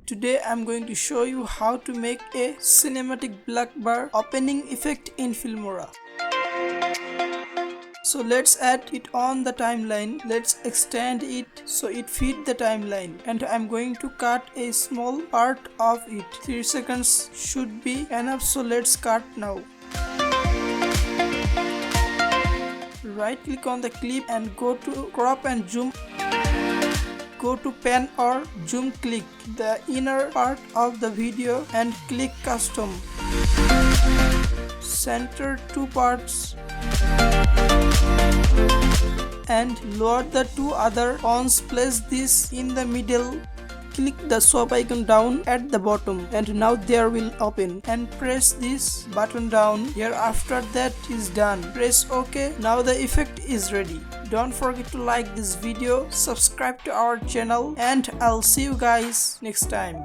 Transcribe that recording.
Today I'm going to show you how to make a cinematic black bar opening effect in Filmora. So let's add it on the timeline. Let's extend it so it fits the timeline, and I'm going to cut a small part of it. 3 seconds should be enough, so let's cut now. Right click on the clip and go to crop and zoom. Go to pan or zoom, click the inner part of the video and click custom. Center 2 parts and lower the 2 other pawns. Place this in the middle. Click the swap icon down at the bottom and now there will open, and press this button down here. After that is done, press OK. Now the effect is ready. Don't forget to like this video, subscribe to our channel, and I'll see you guys next time.